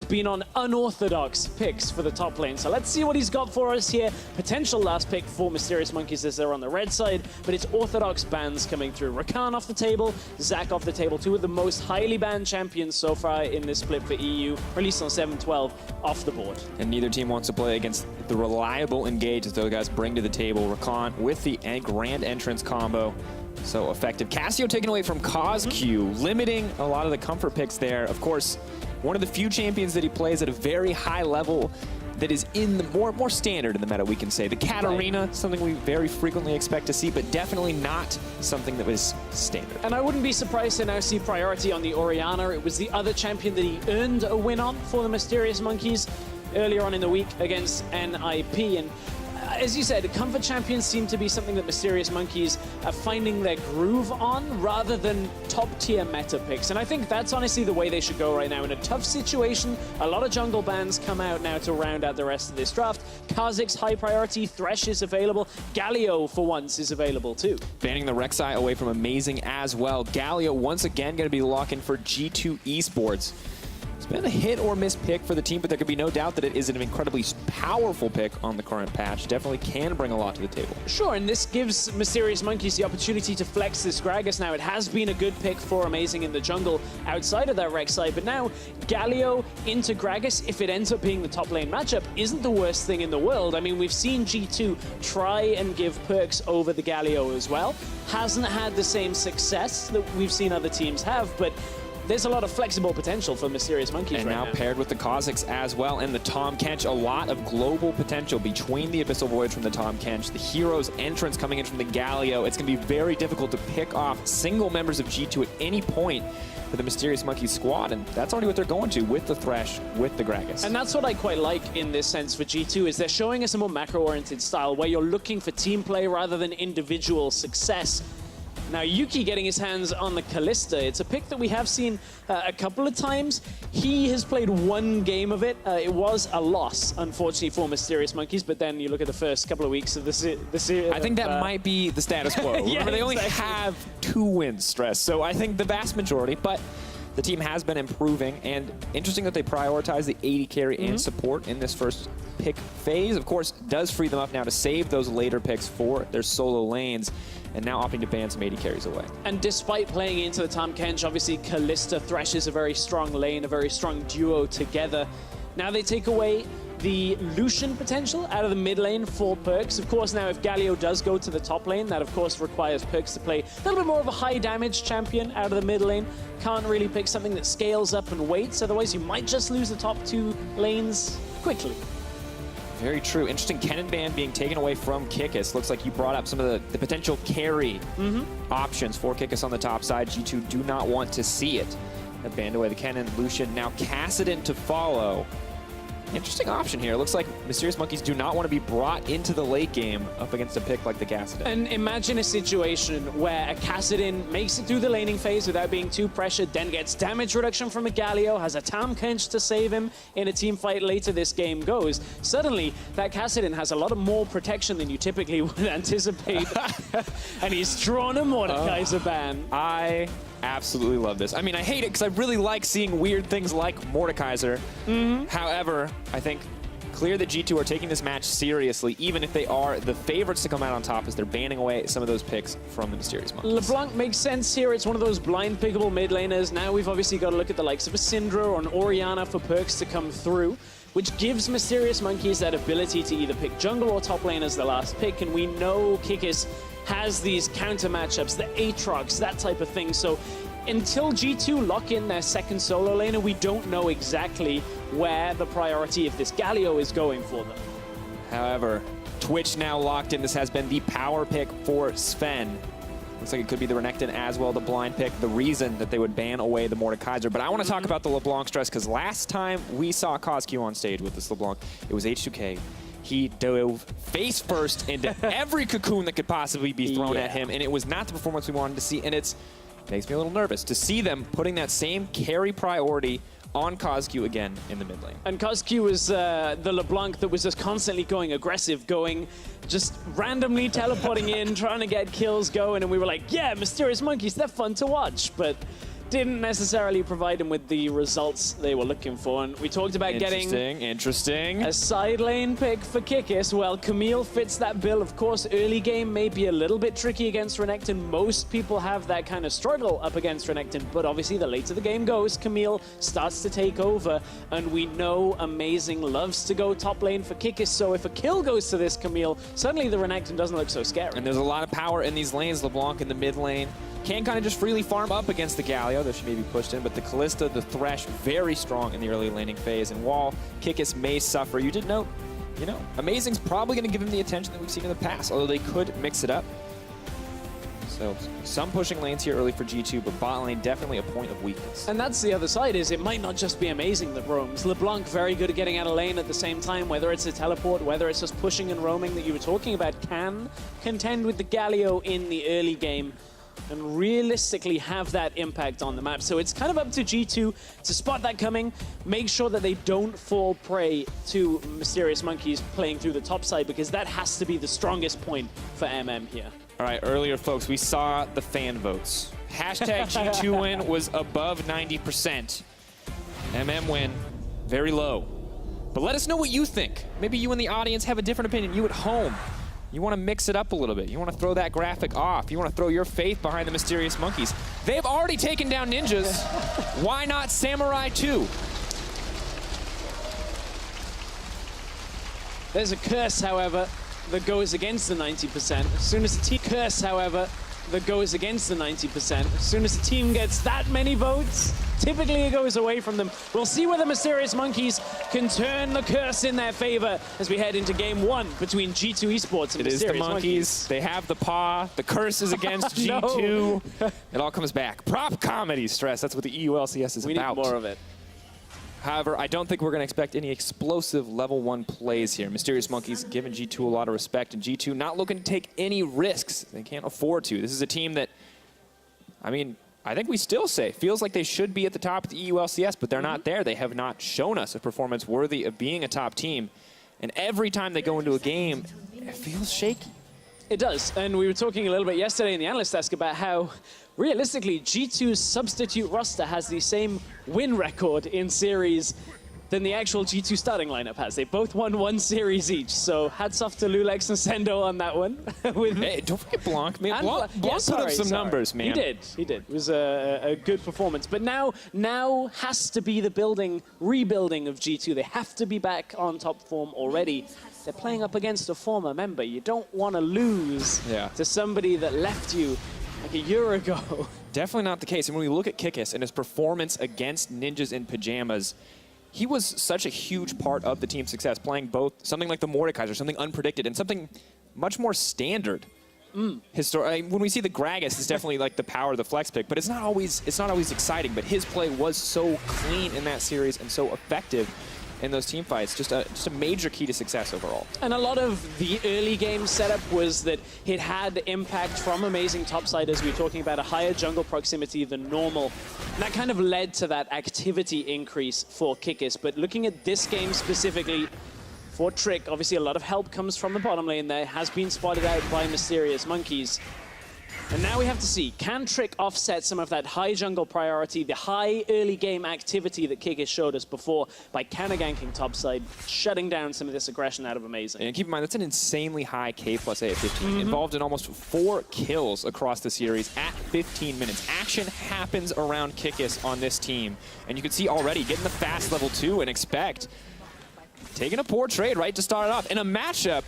been on unorthodox picks for the top lane. So let's see what he's got for us here. Potential last pick for Mysterious Monkeys as they're on the red side, but it's orthodox bans coming through. Rakan off the table, Zac off the table, two of the most highly banned champions so far in this split for EU, released on 7-12, off the board. And neither team wants to play against the reliable engage that those guys bring to the table. Rakan with the grand entrance combo. So effective. Cassio taken away from CosQ, limiting a lot of the comfort picks there. Of course, one of the few champions that he plays at a very high level that is in the more standard in the meta, we can say. The Katarina, something we very frequently expect to see, but definitely not something that was standard. And I wouldn't be surprised to now see priority on the Orianna. It was the other champion that he earned a win on for the Mysterious Monkeys earlier on in the week against NIP. And as you said, comfort champions seem to be something that Mysterious Monkeys are finding their groove on rather than top-tier meta picks. And I think that's honestly the way they should go right now. In a tough situation, a lot of jungle bans come out now to round out the rest of this draft. Kha'Zix's high priority, Thresh is available. Galio, for once, is available too. Banning the Rek'Sai away from Amazing as well. Galio once again going to be locking for G2 eSports. It's been a hit or miss pick for the team, but there could be no doubt that it is an incredibly powerful pick on the current patch. Definitely can bring a lot to the table. Sure, and this gives Mysterious Monkeys the opportunity to flex this Gragas now. It has been a good pick for Amazing in the jungle outside of that Rek'Sai, but now Galio into Gragas, if it ends up being the top lane matchup, isn't the worst thing in the world. I mean, we've seen G2 try and give perks over the Galio as well. Hasn't had the same success that we've seen other teams have, but there's a lot of flexible potential for Mysterious Monkeys and right now paired with the Kha'Zix as well, and the Tahm Kench, a lot of global potential between the Abyssal Void from the Tahm Kench, the Hero's entrance coming in from the Galio. It's going to be very difficult to pick off single members of G2 at any point for the Mysterious Monkeys squad, and that's already what they're going to with the Thresh, with the Gragas. And that's what I quite like in this sense for G2, is they're showing us a more macro-oriented style where you're looking for team play rather than individual success. Now, Yuki getting his hands on the Kalista. It's a pick that we have seen a couple of times. He has played one game of it. It was a loss, unfortunately, for Mysterious Monkeys, but then you look at the first couple of weeks of the series. I think that might be the status quo. Yeah, Remember, they only exactly. have 2 wins, Stress, so I think the vast majority, but the team has been improving, and interesting that they prioritize the AD carry and support in this first pick phase. Of course, does free them up now to save those later picks for their solo lanes, and now opting to ban some AD carries away. And despite playing into the Tahm Kench, obviously Kalista, Thresh is a very strong lane, a very strong duo together. Now they take away the Lucian potential out of the mid lane for perks. Of course, now if Galio does go to the top lane, that of course requires perks to play a little bit more of a high damage champion out of the mid lane. Can't really pick something that scales up and waits, otherwise you might just lose the top 2 lanes quickly. Very true. Interesting Kennen ban being taken away from Kikis. Looks like you brought up some of the potential carry options for Kikis on the top side. G2 do not want to see it. That banned away the Kennen, Lucian, now Kassadin to follow. Interesting option here. It looks like Mysterious Monkeys do not want to be brought into the late game up against a pick like the Kassadin. And imagine a situation where a Kassadin makes it through the laning phase without being too pressured, then gets damage reduction from a Galio, has a Tahm Kench to save him in a team fight later this game goes. Suddenly, that Kassadin has a lot of more protection than you typically would anticipate. And he's drawn a Mordekaiser ban. I absolutely love this. I mean, I hate it because I really like seeing weird things like Mordekaiser. However, I think clear that G2 are taking this match seriously, even if they are the favorites to come out on top, as they're banning away some of those picks from the Mysterious Monkeys. LeBlanc makes sense here. It's one of those blind pickable mid laners. Now we've obviously got to look at the likes of a Syndra or an Orianna for perks to come through, which gives Mysterious Monkeys that ability to either pick jungle or top lane as the last pick. And we know Kikis has these counter matchups, the Aatrox, that type of thing. So until G2 lock in their second solo laner, we don't know exactly where the priority of this Galio is going for them. However, Twitch now locked in. This has been the power pick for Sven. Looks like it could be the Renekton as well, the blind pick, the reason that they would ban away the Mordekaiser. But I want to talk about the LeBlanc Stress, because last time we saw CosQ on stage with this LeBlanc, it was H2K. He dove face first into every cocoon that could possibly be thrown at him, and it was not the performance we wanted to see, and it makes me a little nervous to see them putting that same carry priority on CosQ again in the mid lane. And CosQ was the LeBlanc that was just constantly going aggressive, just randomly teleporting in, trying to get kills going, and we were like, yeah, Mysterious Monkeys, they're fun to watch. But didn't necessarily provide him with the results they were looking for. And we talked about getting a side lane pick for Kikis. Well, Camille fits that bill. Of course, early game may be a little bit tricky against Renekton. Most people have that kind of struggle up against Renekton, but obviously the later the game goes, Camille starts to take over. And we know Amazing loves to go top lane for Kikis, so if a kill goes to this Camille, suddenly the Renekton doesn't look so scary. And there's a lot of power in these lanes. LeBlanc in the mid lane can kind of just freely farm up against the Galio, though she may be pushed in, but the Kalista, the Thresh, very strong in the early laning phase. And while Kikis may suffer, you did note, you know, Amazing's probably going to give him the attention that we've seen in the past, although they could mix it up. So some pushing lanes here early for G2, but bot lane definitely a point of weakness. And that's the other side, is it might not just be Amazing that roams. LeBlanc very good at getting out of lane at the same time, whether it's a teleport, whether it's just pushing and roaming that you were talking about, can contend with the Galio in the early game and realistically have that impact on the map. So it's kind of up to G2 to spot that coming, make sure that they don't fall prey to Mysterious Monkeys playing through the top side, because that has to be the strongest point for MM here. All right, earlier, folks, we saw the fan votes. Hashtag G2 win was above 90%. MM win, very low. But let us know what you think. Maybe you in the audience have a different opinion. You at home, you want to mix it up a little bit. You want to throw that graphic off. You want to throw your faith behind the Mysterious Monkeys. They've already taken down ninjas. Why not Samurai 2? There's a curse, however, that goes against the 90%. As soon as the team curse, however, that goes against the 90%. As soon as the team gets that many votes, typically it goes away from them. We'll see whether Mysterious Monkeys can turn the curse in their favor as we head into game 1 between G2 eSports and Mysterious Monkeys. Monkeys. They have the paw. The curse is against G2. It all comes back. Prop comedy, Stress. That's what the EU LCS is about. We need more of it. However, I don't think we're going to expect any explosive level 1 plays here. Mysterious Monkeys giving G2 a lot of respect, and G2 not looking to take any risks. They can't afford to. This is a team that, I mean, I think we still say, feels like they should be at the top of the EU LCS, but they're not there. They have not shown us a performance worthy of being a top team. And every time they go into a game, it feels shaky. It does, and we were talking a little bit yesterday in the analyst desk about how realistically G2's substitute roster has the same win record in series than the actual G2 starting lineup has. They both won 1 series each, so hats off to Lulex and Sendo on that one. Hey, don't forget Blanc, man. Blanc put up some numbers, man. He did. It was a good performance. But now has to be the rebuilding of G2. They have to be back on top form already. They're playing up against a former member. You don't want to lose to somebody that left you like a year ago. Definitely not the case. And when we look at Kikis and his performance against Ninjas in Pajamas, he was such a huge part of the team's success, playing both something like the Mordekaiser, something unpredicted, and something much more standard. When we see the Gragas, it's definitely like the power of the flex pick, but it's not always exciting. But his play was so clean in that series and so effective in those team fights. Just a major key to success overall. And a lot of the early game setup was that it had impact from Amazing topside, as we were talking about, a higher jungle proximity than normal. And that kind of led to that activity increase for Kikis. But looking at this game specifically, for Trick, obviously a lot of help comes from the bottom lane there, has been spotted out by Mysterious Monkeys. And now we have to see, can Trick offset some of that high jungle priority, the high early game activity that Kikis showed us before by ganking topside, shutting down some of this aggression out of Amazing. And keep in mind, that's an insanely high K plus A at 15, involved in almost 4 kills across the series at 15 minutes. Action happens around Kikis on this team. And you can see already getting the fast level 2 and expect taking a poor trade right to start it off in a matchup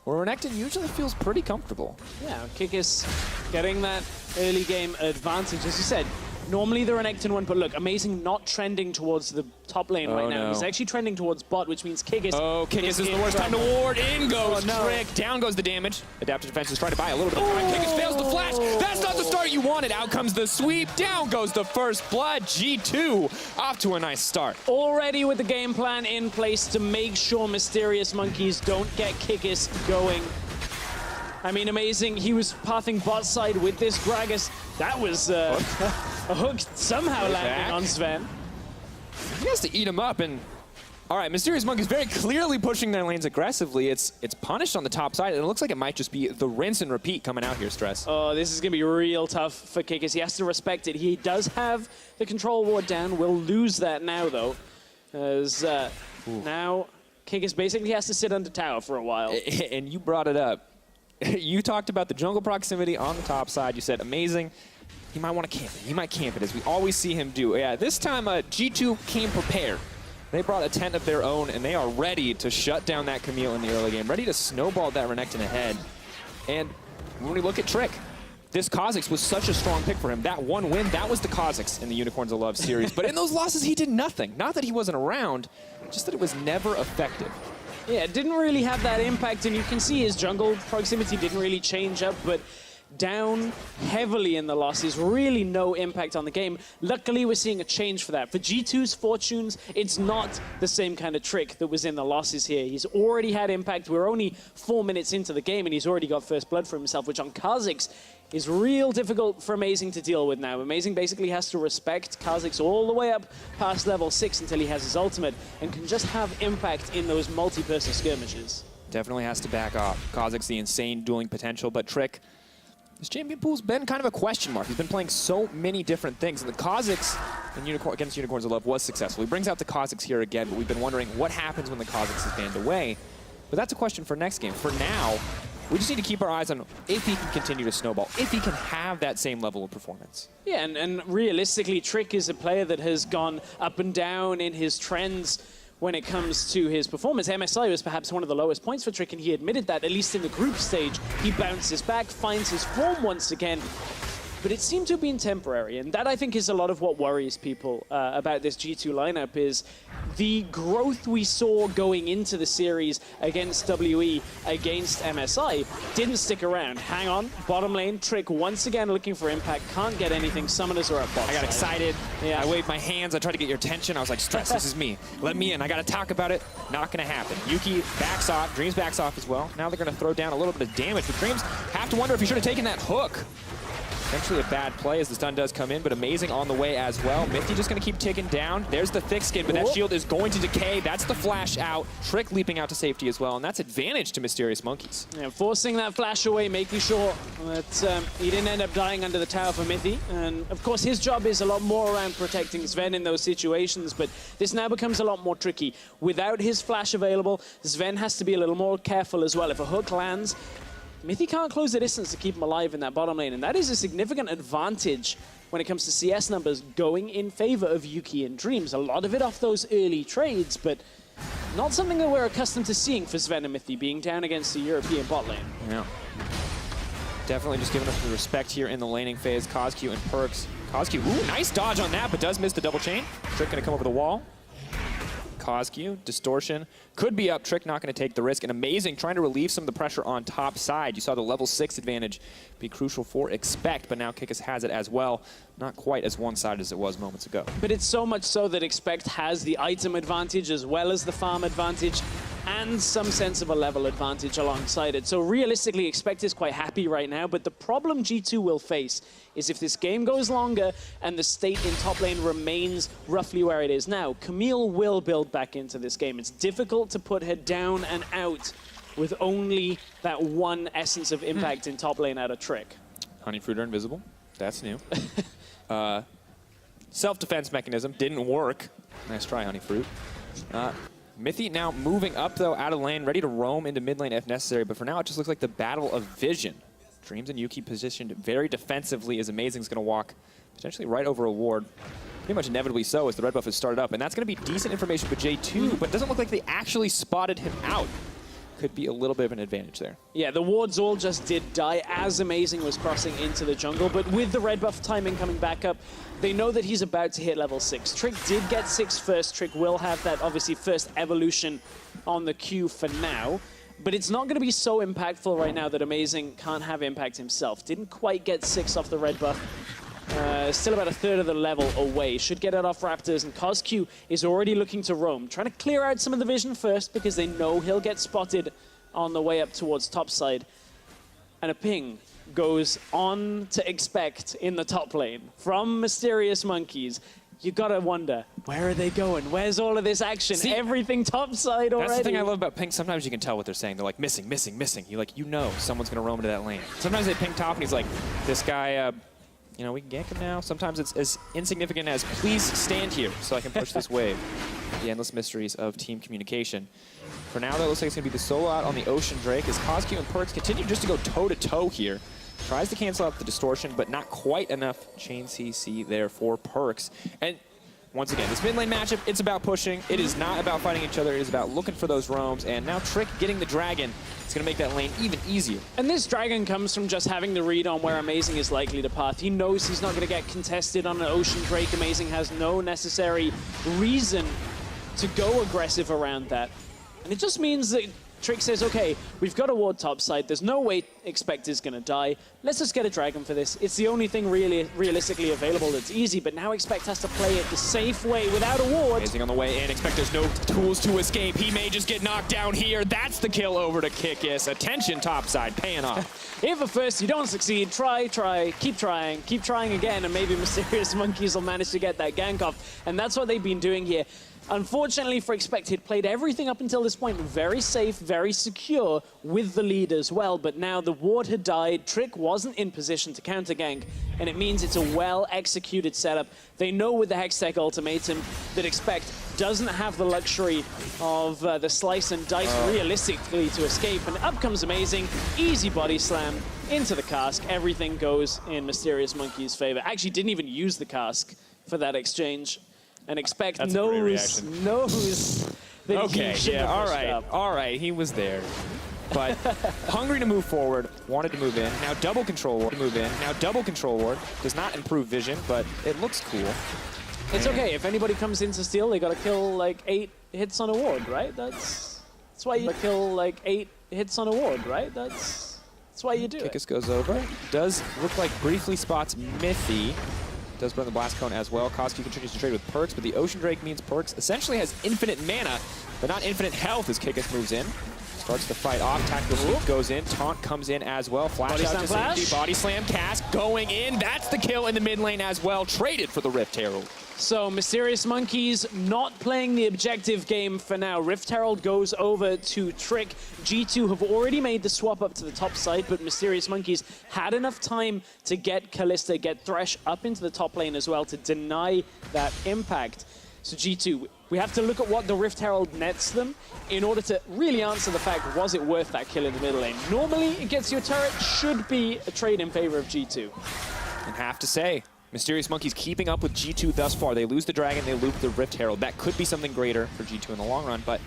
where Renekton usually feels pretty comfortable. Yeah, Kikis getting that early game advantage. As you said, normally the Renekton one, but look, Amazing not trending towards the top lane right now. He's actually trending towards bot, which means Kikis. Oh, Kikis is the worst time to ward. In goes Trick. Down goes the damage. Adaptive Defense is trying to buy a little bit of time. Kikis fails the flash. That's not the start you wanted. Out comes the sweep. Down goes the first blood. G2 off to a nice start. Already with the game plan in place to make sure Mysterious Monkeys don't get Kikis going. I mean, Amazing, he was pathing bot side with this Gragas. That was a hook somehow landing on Sven. He has to eat him up, and All right, Mysterious Monkeys very clearly pushing their lanes aggressively. It's punished on the top side, and it looks like it might just be the rinse and repeat coming out here, Stress. Oh, this is going to be real tough for Kickers. He has to respect it. He does have the control ward down. Will lose that now, though, as now Kickers basically has to sit under tower for a while. And you brought it up. You talked about the jungle proximity on the top side. You said, amazing. He might want to camp it. He might camp it, as we always see him do. Yeah, this time G2 came prepared. They brought a tent of their own, and they are ready to shut down that Camille in the early game, ready to snowball that Renekton ahead. And when we look at Trick, this Kha'Zix was such a strong pick for him. That one win, that was the Kha'Zix in the Unicorns of Love series. But in those losses, he did nothing. Not that he wasn't around, just that it was never effective. Yeah, it didn't really have that impact, and you can see his jungle proximity didn't really change up, but down heavily in the losses, really no impact on the game. Luckily, we're seeing a change for that. For G2's fortunes, it's not the same kind of Trick that was in the losses here. He's already had impact. We're only 4 minutes into the game, and he's already got first blood for himself, which on Kha'Zix is real difficult for Amazing to deal with now. Amazing basically has to respect Kha'Zix all the way up past level 6 until he has his ultimate, and can just have impact in those multi-person skirmishes. Definitely has to back off. Kha'Zix, the insane dueling potential, but Trick, this champion pool's been kind of a question mark. He's been playing so many different things, and the Kha'Zix against Unicorns of Love was successful. He brings out the Kha'Zix here again, but we've been wondering what happens when the Kha'Zix is banned away. But that's a question for next game. For now, we just need to keep our eyes on if he can continue to snowball, if he can have that same level of performance. Yeah, and realistically, Trick is a player that has gone up and down in his trends when it comes to his performance. MSI was perhaps one of the lowest points for Trick, and he admitted that, at least in the group stage. He bounces back, finds his form once again, but it seemed to have been temporary, and that I think is a lot of what worries people about this G2 lineup, is the growth we saw going into the series against WE, against MSI, didn't stick around. Hang on, bottom lane, Trick once again looking for impact, can't get anything, summoners are up bot I got side. excited, Yeah. I waved my hands, I tried to get your attention, I was like, Stress, this is me, let me in, I gotta talk about it, not gonna happen. Yuki backs off, Dreams backs off as well. Now they're gonna throw down a little bit of damage, but Dreams have to wonder if he should have taken that hook. Eventually a bad play as the stun does come in, but Amazing on the way as well. Mithy just going to keep ticking down. There's the thick skin, but that shield is going to decay. That's the flash out. Trick leaping out to safety as well, and that's advantage to Mysterious Monkeys. Yeah, forcing that flash away, making sure that he didn't end up dying under the tower for Mithy. And of course, his job is a lot more around protecting Sven in those situations, but this now becomes a lot more tricky. Without his flash available, Sven has to be a little more careful as well. If a hook lands, Mithy can't close the distance to keep him alive in that bottom lane, and that is a significant advantage when it comes to CS numbers going in favor of Yuki and Dreams. A lot of it off those early trades, but not something that we're accustomed to seeing for Sven and Mithy being down against the European bot lane. Yeah. Definitely just giving us the respect here in the laning phase. KazQ and Perks. KazQ, ooh, nice dodge on that, but does miss the double chain. Trick gonna come over the wall. KazQ, distortion, could be up. Trick not going to take the risk, and Amazing trying to relieve some of the pressure on top side. You saw the level 6 advantage be crucial for Expect, but now Kikis has it as well. Not quite as one-sided as it was moments ago. But it's so much so that Expect has the item advantage as well as the farm advantage, and some sense of a level advantage alongside it. So realistically, Expect is quite happy right now, but the problem G2 will face is if this game goes longer and the state in top lane remains roughly where it is now, Camille will build back into this game. It's difficult to put her down and out with only that one essence of impact in top lane out of Trick. Honeyfruit are invisible. That's new. Self-defense mechanism didn't work. Nice try, Honeyfruit. Mithy now moving up, though, out of lane, ready to roam into mid lane if necessary, but for now it just looks like the battle of vision. Dreams and Yuki positioned very defensively as Amazing's going to walk potentially right over a ward. Pretty much inevitably so as the red buff has started up, and that's going to be decent information for J2, but it doesn't look like they actually spotted him out. Could be a little bit of an advantage there. Yeah, the wards all just did die as Amazing was crossing into the jungle, but with the red buff timing coming back up, they know that he's about to hit level 6. Trick did get 6 first. Trick will have that, obviously, first evolution on the queue for now, but it's not going to be so impactful right now that Amazing can't have impact himself. Didn't quite get 6 off the red buff. Still about a third of the level away. Should get it off Raptors, and KazQ is already looking to roam. Trying to clear out some of the vision first because they know he'll get spotted on the way up towards topside. And a ping goes on to Expect in the top lane from Mysterious Monkeys. you gotta wonder, where are they going? Where's all of this action? See, everything topside already. That's the thing I love about ping. Sometimes you can tell what they're saying. They're like, missing, missing, missing. You know someone's going to roam into that lane. Sometimes they ping top, and he's like, this guy, you know, we can gank him now. Sometimes it's as insignificant as, please stand here so I can push this wave. The endless mysteries of team communication. For now, though, it looks like it's going to be the solo out on the Ocean Drake as Kozq and Perkz continue just to go toe-to-toe here. Tries to cancel out the distortion, but not quite enough chain CC there for Perkz. And once again, this mid lane matchup, it's about pushing. It is not about fighting each other. It is about looking for those roams. And now Trick getting the dragon is going to make that lane even easier. And this dragon comes from just having the read on where Amazing is likely to path. He knows he's not going to get contested on an Ocean Drake. Amazing has no necessary reason to go aggressive around that. And it just means that Trick says, okay, we've got a ward topside. There's no way Expect is going to die. Let's just get a dragon for this. It's the only thing really realistically available that's easy, but now Expect has to play it the safe way without a ward. Amazing on the way in. Expect there's no tools to escape. He may just get knocked down here. That's the kill over to Kikis. Attention topside, paying off. If at first you don't succeed, try, keep trying again, and maybe Mysterious Monkeys will manage to get that gank off. And that's what they've been doing here. Unfortunately for Expect, he'd played everything up until this point very safe, very secure with the lead as well, but now the ward had died, Trick wasn't in position to counter gank, and it means it's a well-executed setup. They know with the Hextech ultimatum that Expect doesn't have the luxury of the slice and dice realistically to escape, and up comes Amazing, easy body slam into the cask. Everything goes in Mysterious Monkey's favor. Actually didn't even use the cask for that exchange. And Expect knows that he should have all right, he was there. But hungry to move forward, wanted to move in. Now double control ward, Does not improve vision, but it looks cool. It's okay, if anybody comes in to steal, they gotta kill like 8 hits on a ward, right? That's why you kill like 8 hits on a ward, right? That's why you do it. Kikis goes over. Does look like briefly spots Mithy. Does burn the blast cone as well. Kozq continues to trade with Perkz, but the Ocean Drake means Perkz essentially has infinite mana, but not infinite health as Kikis moves in. Starts to fight off. Tactical sweep goes in. Taunt comes in as well. Flash out to safety. Body slam. Cask going in. That's the kill in the mid lane as well. Traded for the Rift Herald. So Mysterious Monkeys not playing the objective game for now. Rift Herald goes over to Trick. G2 have already made the swap up to the top side, but Mysterious Monkeys had enough time to get Kalista, get Thresh up into the top lane as well to deny that impact. So G2, we have to look at what the Rift Herald nets them in order to really answer the fact, was it worth that kill in the middle lane? Normally, it gets you a turret, should be a trade in favor of G2. And have to say, Mysterious Monkeys keeping up with G2 thus far. They lose the Dragon, they loop the Rift Herald. That could be something greater for G2 in the long run, but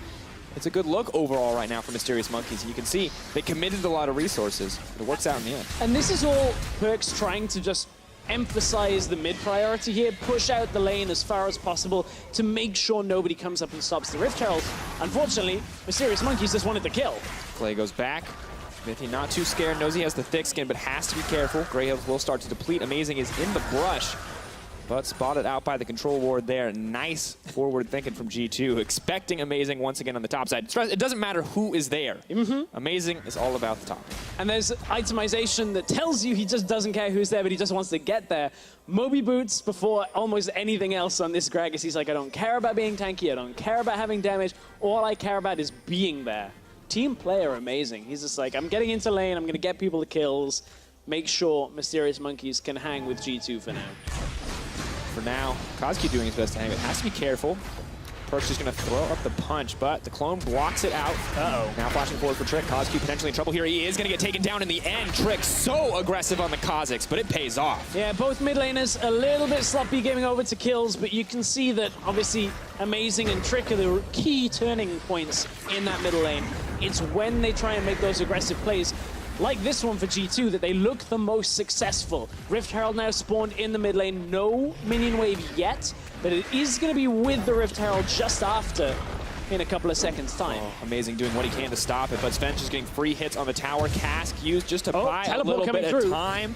it's a good look overall right now for Mysterious Monkeys. And you can see they committed a lot of resources. It works out in the end. And this is all Perkz trying to just emphasize the mid priority here, push out the lane as far as possible to make sure nobody comes up and stops the Rift Herald. Unfortunately, Mysterious Monkeys just wanted the kill. Play goes back. Mithy not too scared, knows he has the thick skin, but has to be careful. Grey Hills will start to deplete. Amazing is in the brush, but spotted out by the control ward there. Nice forward thinking from G2, expecting Amazing once again on the top side. It doesn't matter who is there. Amazing is all about the top. And there's itemization that tells you he just doesn't care who's there, but he just wants to get there. Moby boots before almost anything else on this Gragas. He's like, I don't care about being tanky, I don't care about having damage. All I care about is being there. Team player Amazing. He's just like, I'm getting into lane, I'm going to get people the kills, make sure Mysterious Monkeys can hang with G2 for now. For now, Kozq doing his best to hang, but has to be careful. Perkz just going to throw up the punch, but the clone blocks it out. Now flashing forward for Trick. Kozq potentially in trouble here. He is going to get taken down in the end. Trick so aggressive on the Kha'Zix, but it pays off. Yeah, both mid laners a little bit sloppy giving over to kills, but you can see that obviously Amazing and Trick are the key turning points in that middle lane. It's when they try and make those aggressive plays, like this one for G2, that they look the most successful. Rift Herald now spawned in the mid lane. No minion wave yet, but it is going to be with the Rift Herald just after in a couple of seconds' time. Amazing doing what he can to stop it, but Sven just getting free hits on the tower. Cask used just to buy a little bit of time.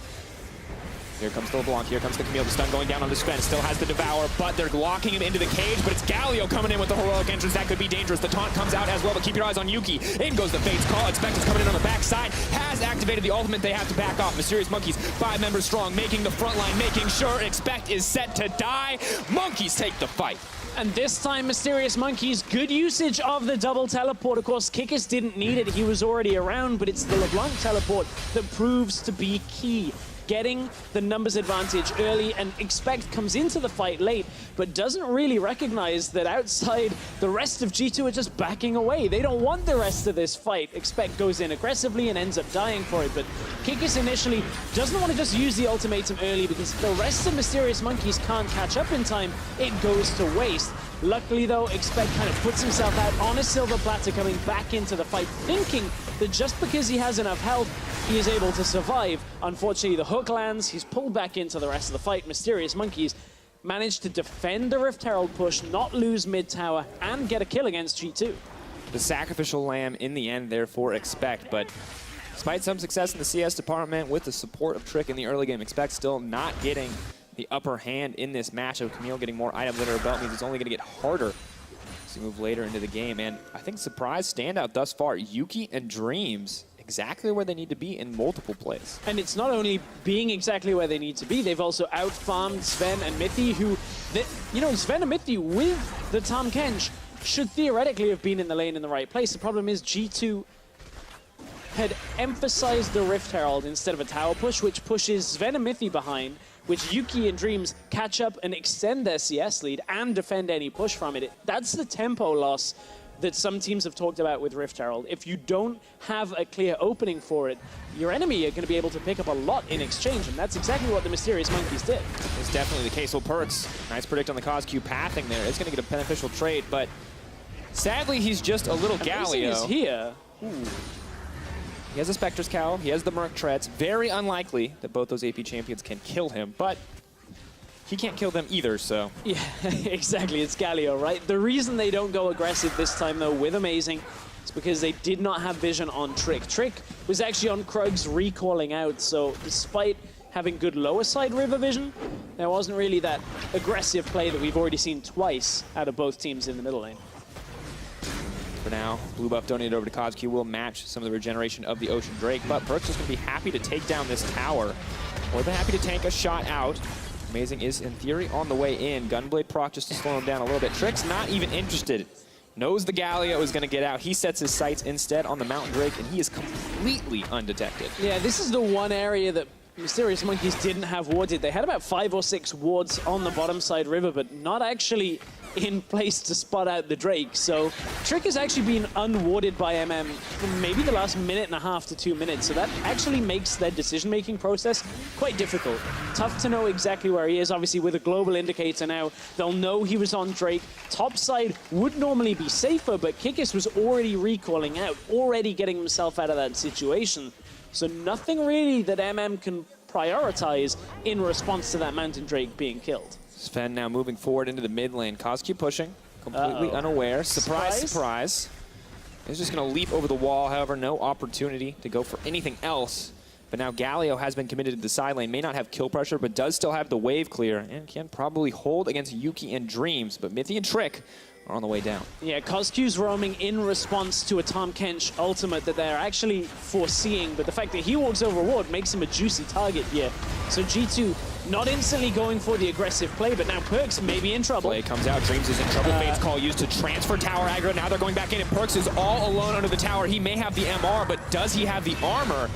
Here comes the LeBlanc, here comes the Camille. The stun going down on the Sven. Still has the Devour, but they're locking him into the cage. But it's Galio coming in with the heroic entrance. That could be dangerous. The taunt comes out as well, but keep your eyes on Yuki. In goes the Fate's Call. Expect is coming in on the backside. Has activated the ultimate. They have to back off. Mysterious Monkeys, 5 members strong, making the front line, making sure Expect is set to die. Monkeys take the fight. And this time, Mysterious Monkeys, good usage of the double teleport. Of course, Kikis didn't need it. He was already around, but it's the LeBlanc teleport that proves to be key. Getting the numbers advantage early, and Expect comes into the fight late, but doesn't really recognize that outside, the rest of G2 are just backing away. They don't want the rest of this fight. Expect goes in aggressively and ends up dying for it, but Kikis initially doesn't want to just use the ultimatum early because if the rest of Mysterious Monkeys can't catch up in time, it goes to waste. Luckily though, Expect kind of puts himself out on a silver platter coming back into the fight, thinking that just because he has enough health, he is able to survive. Unfortunately, the hook lands, he's pulled back into the rest of the fight. Mysterious Monkeys managed to defend the Rift Herald push, not lose mid tower, and get a kill against G2. The sacrificial lamb in the end there for Expect, but despite some success in the CS department with the support of Trick in the early game, Expect still not getting the upper hand in this matchup. Camille getting more items under her belt means it's only going to get harder as we move later into the game. And I think surprise standout thus far, Yuki and Dreams, exactly where they need to be in multiple plays. And it's not only being exactly where they need to be, they've also out-farmed Sven and Mithy, who, Sven and Mithy with the Tahm Kench should theoretically have been in the lane in the right place. The problem is G2 had emphasized the Rift Herald instead of a tower push, which pushes Sven and Mithy behind, which Yuki and Dreams catch up and extend their CS lead and defend any push from it. That's the tempo loss that some teams have talked about with Rift Herald. If you don't have a clear opening for it, your enemy are going to be able to pick up a lot in exchange, and that's exactly what the Mysterious Monkeys did. It's definitely the case. Well, Perks, nice predict on the CosQ pathing there. It's going to get a beneficial trade, but sadly, he's just a little Galio. Is here. Ooh. He has a Spectre's Cowl, he has the Merc Treads. Very unlikely that both those AP champions can kill him, but he can't kill them either, so. Yeah, exactly, it's Galio, right? The reason they don't go aggressive this time, though, with Amazing, is because they did not have vision on Trick. Trick was actually on Krug's recalling out, so despite having good lower side river vision, there wasn't really that aggressive play that we've already seen twice out of both teams in the middle lane. For now, blue buff donated over to CosQ will match some of the regeneration of the Ocean Drake, but Perks is going to be happy to take down this tower. More than happy to tank a shot out. Amazing is, in theory, on the way in. Gunblade proc just to slow him down a little bit. Trick's not even interested. Knows the Galio is going to get out. He sets his sights instead on the Mountain Drake, and he is completely undetected. Yeah, this is the one area that Mysterious Monkeys didn't have warded. They had about 5 or 6 wards on the bottom side river, but not actually in place to spot out the Drake. So Trick has actually been unwarded by MM for maybe the last minute and a half to 2 minutes. So that actually makes their decision-making process quite difficult. Tough to know exactly where he is. Obviously, with a global indicator now, they'll know he was on Drake. Top side would normally be safer, but Kikis was already recalling out, already getting himself out of that situation. So nothing really that MM can prioritize in response to that Mountain Drake being killed. Sven now moving forward into the mid lane. CosQ pushing, completely unaware. Surprise, surprise. He's just going to leap over the wall, however, no opportunity to go for anything else. But now Galio has been committed to the side lane. May not have kill pressure, but does still have the wave clear and can probably hold against Yuki and Dreams. But Mithy and Trick are on the way down. Yeah, CosQ's roaming in response to a Tahm Kench ultimate that they're actually foreseeing, but the fact that he walks over ward makes him a juicy target here. So G2 not instantly going for the aggressive play, but now Perks may be in trouble. Play comes out, Dreams is in trouble. Fate's Call used to transfer tower aggro. Now they're going back in, and Perks is all alone under the tower. He may have the MR, but does he have the armor?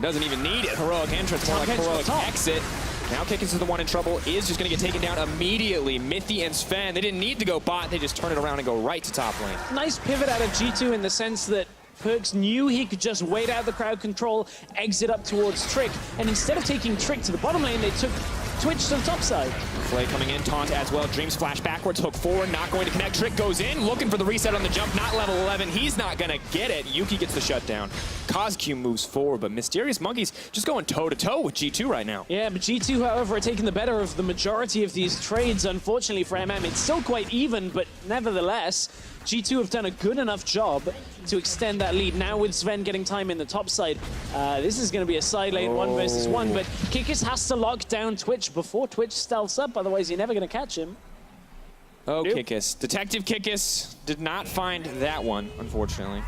Doesn't even need it. Heroic entrance, more like heroic exit. Now Kikis is the one in trouble, is just going to get taken down immediately. Mithy and Sven, they didn't need to go bot, they just turn it around and go right to top lane. Nice pivot out of G2 in the sense that Perks knew he could just wait out the crowd control, exit up towards Trick, and instead of taking Trick to the bottom lane, they took Twitch to the top side. Flay coming in, taunt as well. Dreams flash backwards, hook forward, not going to connect. Trick goes in, looking for the reset on the jump, not level 11. He's not going to get it. Yuki gets the shutdown. CosQ moves forward, but Mysterious Monkeys just going toe-to-toe with G2 right now. Yeah, but G2, however, are taking the better of the majority of these trades. Unfortunately for MM, it's still quite even, but nevertheless, G2 have done a good enough job to extend that lead. Now with Sven getting time in the top side, this is going to be a side lane 1 versus 1, but Kikis has to lock down Twitch before Twitch stealths up, otherwise you're never going to catch him. Oh, nope. Kikis. Detective Kikis did not find that one, unfortunately.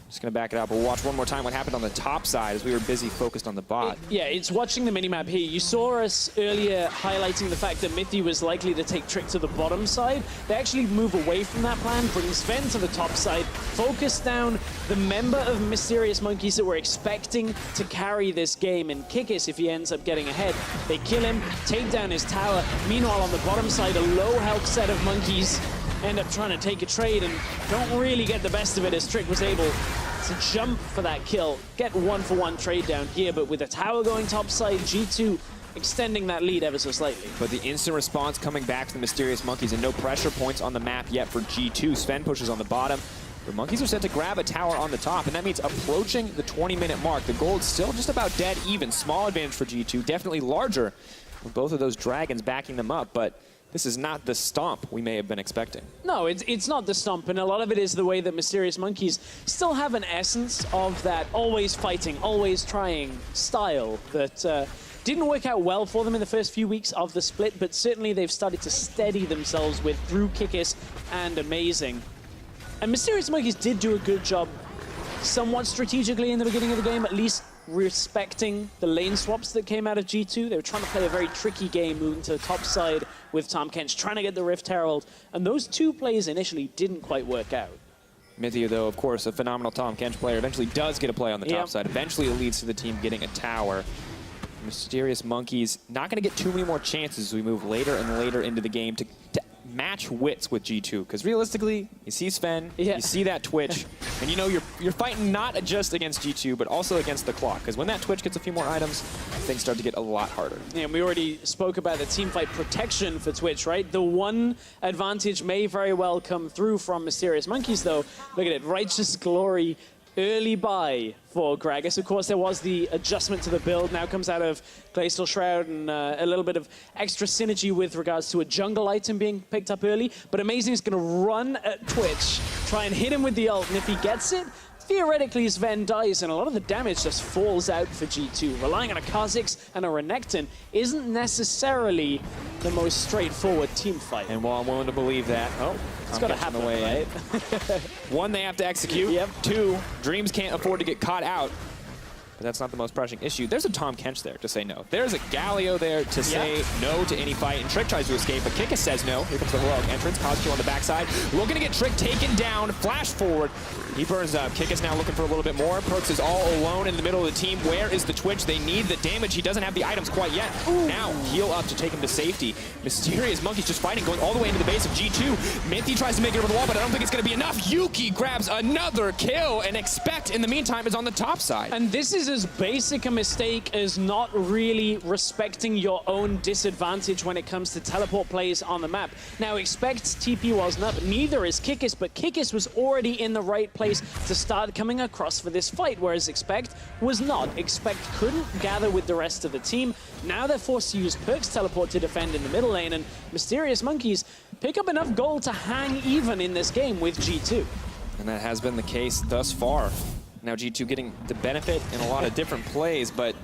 Just going to back it up. We'll watch one more time what happened on the top side as we were busy focused on the bot. Yeah, it's watching the minimap here. You saw us earlier highlighting the fact that Mithy was likely to take Trick to the bottom side. They actually move away from that plan, bring Sven to the top side, focus down the member of Mysterious Monkeys that we're expecting to carry this game. And Kikis, if he ends up getting ahead, they kill him, take down his tower. Meanwhile, on the bottom side, a low health set of Monkeys end up trying to take a trade and don't really get the best of it as Trick was able to jump for that kill, get 1-for-1 trade down here, but with the tower going topside, G2 extending that lead ever so slightly. But the instant response coming back to the Mysterious Monkeys and no pressure points on the map yet for G2. Sven pushes on the bottom. The Monkeys are set to grab a tower on the top, and that means approaching the 20-minute mark. The gold's still just about dead even. Small advantage for G2, definitely larger with both of those dragons backing them up, but this is not the stomp we may have been expecting. No, it's not the stomp, and a lot of it is the way that Mysterious Monkeys still have an essence of that always fighting, always trying style that didn't work out well for them in the first few weeks of the split, but certainly they've started to steady themselves with through Kikis and Amazing. And Mysterious Monkeys did do a good job somewhat strategically in the beginning of the game, at least respecting the lane swaps that came out of G2. They were trying to play a very tricky game, moving to the top side with Tahm Kench, trying to get the Rift Herald, and those two plays initially didn't quite work out. Mithy, though, of course, a phenomenal Tahm Kench player, eventually does get a play on the top side. Eventually it leads to the team getting a tower. Mysterious Monkeys not going to get too many more chances as we move later and later into the game to match wits with G2, because realistically, you see Sven, you see that Twitch, and you know you're fighting not just against G2, but also against the clock, because when that Twitch gets a few more items, things start to get a lot harder. Yeah, and we already spoke about the teamfight protection for Twitch, right? The one advantage may very well come through from Mysterious Monkeys, though. Look at it, Righteous Glory early buy for Gragas. Of course, there was the adjustment to the build. Now comes out of Glacial Shroud and a little bit of extra synergy with regards to a jungle item being picked up early. But Amazing is going to run at Twitch, try and hit him with the ult, and if he gets it, theoretically Sven dies, and a lot of the damage just falls out for G2. Relying on a Kha'Zix and a Renekton isn't necessarily the most straightforward team fight. And while I'm willing to believe that, it's got to happen, right? One, they have to execute. Yep. Two, Dreams can't afford to get caught out. But that's not the most pressing issue. There's a Tahm Kench there to say no. There's a Galio there to say no to any fight. And Trick tries to escape, but Kikis says no. Here comes the heroic entrance. Cosq on the backside. Looking to get Trick taken down. Flash forward. He burns up. Kikis now looking for a little bit more. Perkz is all alone in the middle of the team. Where is the Twitch? They need the damage. He doesn't have the items quite yet. Ooh. Now heal up to take him to safety. Mysterious Monkeys just fighting, going all the way into the base of G2. Mithy tries to make it over the wall, but I don't think it's going to be enough. Yuki grabs another kill, and Expect in the meantime is on the top side. And this is as basic a mistake as not really respecting your own disadvantage when it comes to teleport plays on the map. Now, Expect's TP wasn't up, neither is Kikis, but Kikis was already in the right place to start coming across for this fight, whereas Expect was not. Expect couldn't gather with the rest of the team. Now they're forced to use Perkz teleport to defend in the middle lane, and Mysterious Monkeys pick up enough gold to hang even in this game with G2. And that has been the case thus far. Now G2 getting the benefit in a lot of different plays, but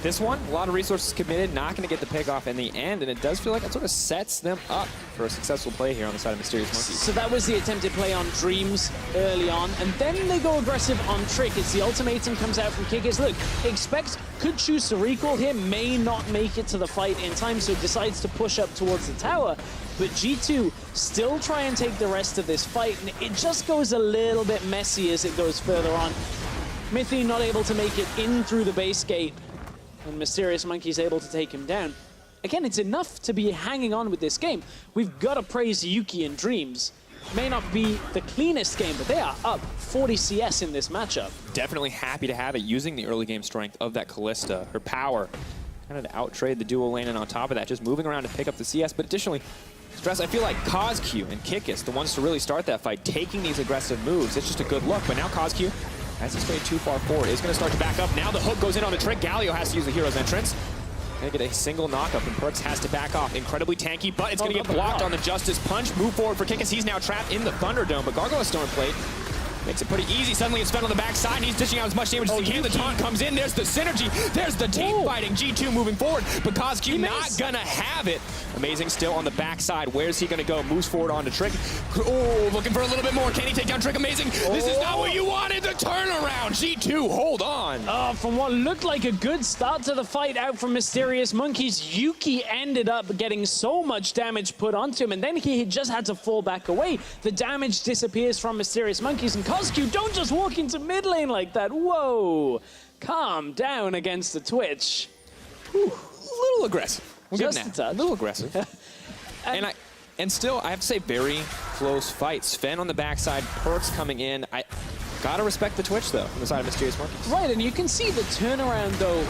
this one, a lot of resources committed, not going to get the pick off in the end, and it does feel like it sort of sets them up for a successful play here on the side of Mysterious Monkeys. So that was the attempted play on Dreams early on, and then they go aggressive on Trick. It's the ultimatum comes out from Kikis. Look, Expect could choose to recall here, may not make it to the fight in time, so decides to push up towards the tower. But G2 still try and take the rest of this fight, and it just goes a little bit messy as it goes further on. Mithy not able to make it in through the base gate, and Mysterious Monkeys able to take him down. Again, it's enough to be hanging on with this game. We've got to praise Yuki and Dreams. May not be the cleanest game, but they are up 40 CS in this matchup. Definitely happy to have it, using the early game strength of that Kalista, her power, kind of to out-trade the dual lane, and on top of that, just moving around to pick up the CS. But additionally, Stress, I feel like Cosq and Kikis, the ones to really start that fight, taking these aggressive moves. It's just a good look, but now Cosq, as he's played too far forward, is going to start to back up. Now the hook goes in on the Trick. Galio has to use the hero's entrance. Gonna get a single knockup, and Perks has to back off. Incredibly tanky, but it's gonna get blocked on the Justice Punch. Move forward for Kikis. He's now trapped in the Thunderdome, but Gargoyle Stone Plate makes it pretty easy. Suddenly it's Sven on the backside, and he's dishing out as much damage as he can. The taunt comes in. There's the synergy. There's the team fighting. G2 moving forward, but Kozq not gonna have it. Amazing still on the backside. Where's he gonna go? Moves forward onto Trick. Oh, looking for a little bit more. Can he take down Trick? Amazing. This is not what you wanted. The turnaround. G2, hold on. From what looked like a good start to the fight out from Mysterious Monkeys, Yuki ended up getting so much damage put onto him, and then he just had to fall back away. The damage disappears from Mysterious Monkeys, and Kozq, don't just walk into mid lane like that. Whoa. Calm down against the Twitch. Whew. A little aggressive. We'll just give him a that. touch. A little aggressive. and still, I have to say, very close fight. Sven on the backside, Perks coming in. I gotta respect the Twitch, though, on the side of Mysterious Monkeys. Right, and you can see the turnaround, though,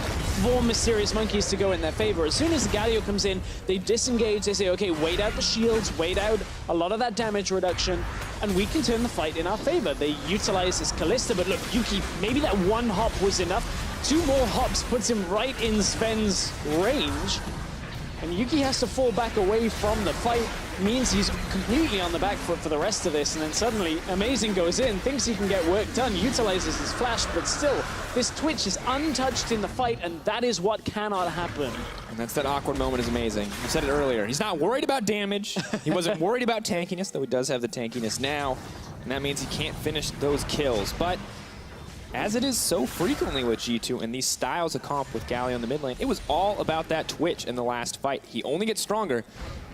for Mysterious Monkeys to go in their favor. As soon as Galio comes in, they disengage. They say, okay, wait out the shields, wait out a lot of that damage reduction, and we can turn the fight in our favor. They utilize this Kalista, but look, Yuki, maybe that one hop was enough. 2 more hops puts him right in Sven's range, and Yuki has to fall back away from the fight. Means he's completely on the back foot for the rest of this, and then suddenly Amazing goes in, thinks he can get work done, utilizes his flash, but still, this Twitch is untouched in the fight, and that is what cannot happen. And that's that awkward moment is Amazing. You said it earlier. He's not worried about damage. He wasn't worried about tankiness, though he does have the tankiness now, and that means he can't finish those kills. But as it is so frequently with G2 and these styles of comp with Galio in the mid lane, it was all about that Twitch in the last fight. He only gets stronger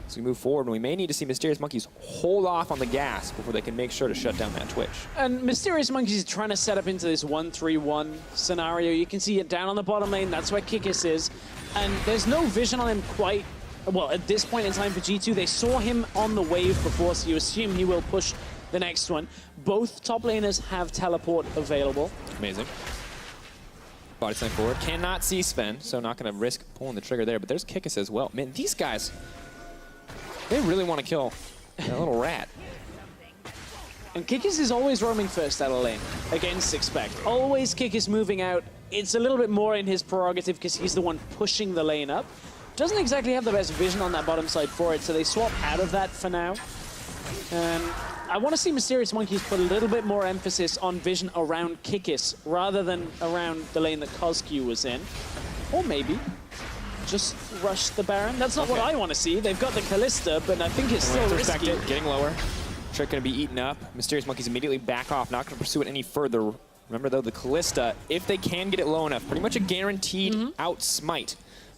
as we move forward, and we may need to see Mysterious Monkeys hold off on the gas before they can make sure to shut down that Twitch. And Mysterious Monkeys is trying to set up into this 1-3-1 scenario. You can see it down on the bottom lane. That's where Kikis is. And there's no vision on him quite, well, at this point in time for G2. They saw him on the wave before, so you assume he will push the next one. Both top laners have teleport available. Amazing. Body slam forward. Cannot see Sven, so not going to risk pulling the trigger there. But there's Kikis as well. Man, these guys, they really want to kill that little rat. And Kikis is always roaming first out of lane against Expect. Always Kikis moving out. It's a little bit more in his prerogative because he's the one pushing the lane up. Doesn't exactly have the best vision on that bottom side for it, so they swap out of that for now. And I want to see Mysterious Monkeys put a little bit more emphasis on vision around Kikis rather than around the lane that Kozq was in. Or maybe just rush the Baron. That's not what I want to see. They've got the Kalista, but I think it's still risky. Getting lower. Trick going to be eaten up. Mysterious Monkeys immediately back off. Not going to pursue it any further. Remember, though, the Kalista, if they can get it low enough, pretty much a guaranteed out smite.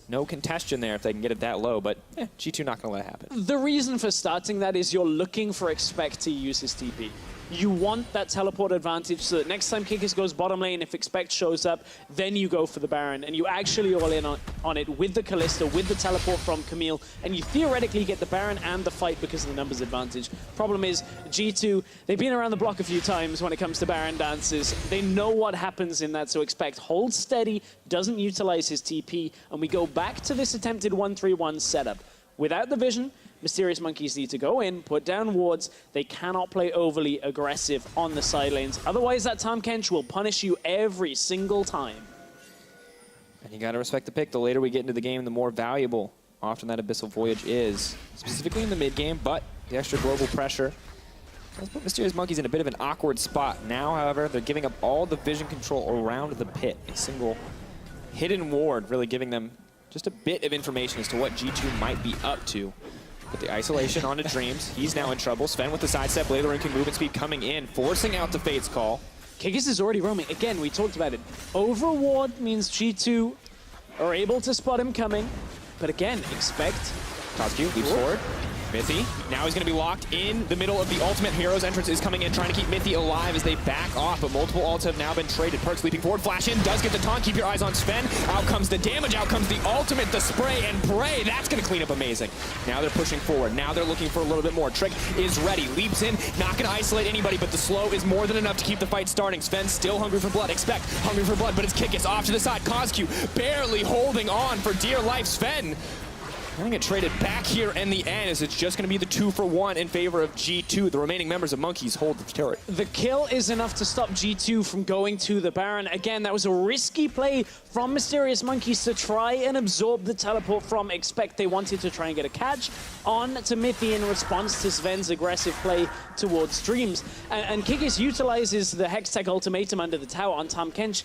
No contention there if they can get it that low, but G2 not going to let it happen. The reason for starting that is you're looking for Expect to use his TP. You want that teleport advantage so that next time Kikis goes bottom lane, if Expect shows up, then you go for the Baron, and you actually all in on it with the Kalista, with the teleport from Camille, and you theoretically get the Baron and the fight because of the numbers advantage. Problem is, G2, they've been around the block a few times when it comes to Baron dances. They know what happens in that, so Expect holds steady, doesn't utilize his TP, and we go back to this attempted 1-3-1 setup. Without the vision, Mysterious Monkeys need to go in, put down wards. They cannot play overly aggressive on the side lanes. Otherwise, that Tahm Kench will punish you every single time. And you got to respect the pick. The later we get into the game, the more valuable often that Abyssal Voyage is. Specifically in the mid game, but the extra global pressure does put Mysterious Monkeys in a bit of an awkward spot. Now, however, they're giving up all the vision control around the pit. A single hidden ward really giving them just a bit of information as to what G2 might be up to. But the isolation onto Dreams. He's now in trouble. Sven with the sidestep. Layla King movement speed coming in, forcing out the Fate's Call. Kikis is already roaming. Again, we talked about it. Overward means G2 are able to spot him coming. But again, Expect. Kozq leaps forward. Mythy, now he's going to be locked in the middle of the ultimate. Hero's entrance is coming in, trying to keep Mythy alive as they back off, but multiple ults have now been traded. Perks leaping forward, flash in, does get the taunt. Keep your eyes on Sven. Out comes the damage, out comes the ultimate, the spray and pray. That's going to clean up Amazing. Now they're pushing forward. Now they're looking for a little bit more. Trick is ready, leaps in, not going to isolate anybody, but the slow is more than enough to keep the fight starting. Sven still hungry for blood. Expect hungry for blood, but it's Kikis off to the side. Kozq barely holding on for dear life. Sven Gonna get traded back here in the end, as it's just gonna be the 2-for-1 in favor of G2. The remaining members of Monkeys hold the turret. The kill is enough to stop G2 from going to the Baron. Again, that was a risky play from Mysterious Monkeys to try and absorb the teleport from Expect. They wanted to try and get a catch on to Mithy in response to Sven's aggressive play towards Dreams. And Kikis utilizes the Hextech ultimatum under the tower on Tahm Kench.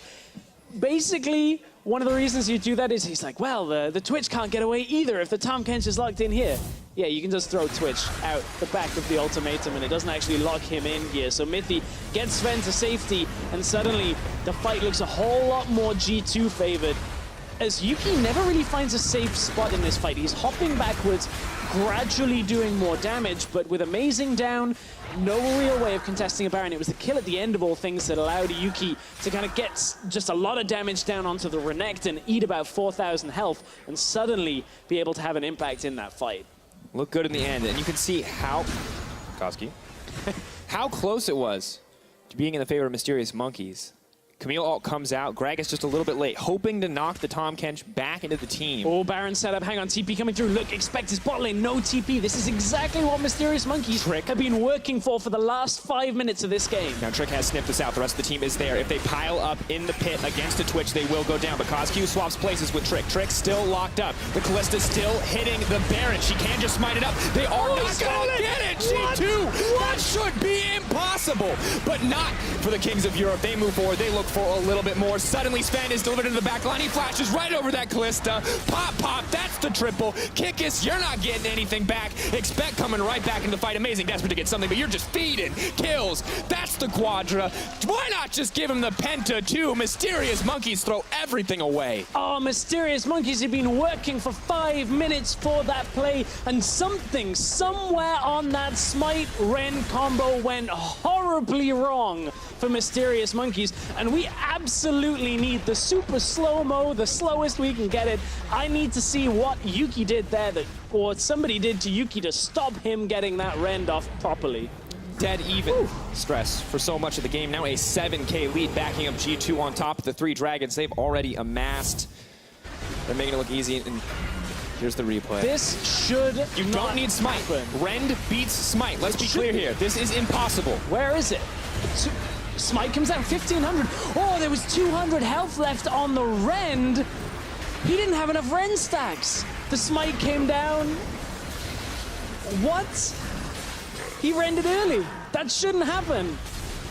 Basically, one of the reasons you do that is he's like, well, the Twitch can't get away either if the Tahm Kench is locked in here. Yeah, you can just throw Twitch out the back of the ultimatum and it doesn't actually lock him in here. So Mithy gets Sven to safety and suddenly the fight looks a whole lot more G2 favored, as Yuki never really finds a safe spot in this fight. He's hopping backwards, gradually doing more damage, but with Amazing down, no real way of contesting a Baron. It was the kill at the end of all things that allowed Yuki to kind of get just a lot of damage down onto the Renekton, eat about 4,000 health, and suddenly be able to have an impact in that fight. Look good in the end, and you can see how how close it was to being in the favor of Mysterious Monkeys. Camille ult comes out. Greg is just a little bit late, hoping to knock the Tahm Kench back into the team. Oh, Baron setup. Hang on, TP coming through. Look, Expect his bot lane. No TP. This is exactly what Mysterious Monkeys have been working for the last 5 minutes of this game. Now, Trick has sniffed this out. The rest of the team is there. If they pile up in the pit against a Twitch, they will go down. But CosQ swaps places with Trick. Trick still locked up. The Callista still hitting the Baron. She can just smite it up. They are not going to get it. G2. That should be impossible. But not for the Kings of Europe. They move forward. They look for a little bit more. Suddenly, Sven is delivered into the back line. He flashes right over that Callista. Pop, pop. That's the triple. Kikis, you're not getting anything back. Expect coming right back into the fight. Amazing, desperate to get something, but you're just feeding kills. That's the quadra. Why not just give him the penta too? Mysterious Monkeys throw everything away. Oh, Mysterious Monkeys have been working for 5 minutes for that play, and something somewhere on that Smite Ren combo went horribly wrong for Mysterious Monkeys, and we absolutely need the super slow-mo, the slowest we can get it. I need to see what Yuki did there, or somebody did to Yuki to stop him getting that rend off properly. Dead even. Ooh. Stress for so much of the game. Now a 7K lead backing up G2 on top of the 3 dragons they've already amassed. They're making it look easy, and here's the replay. This should You don't need Smite. Rend beats Smite. Let's be clear here. This is impossible. Where is it? Smite comes out 1,500. Oh, there was 200 health left on the Rend. He didn't have enough Rend stacks. The Smite came down. What? He rended early. That shouldn't happen.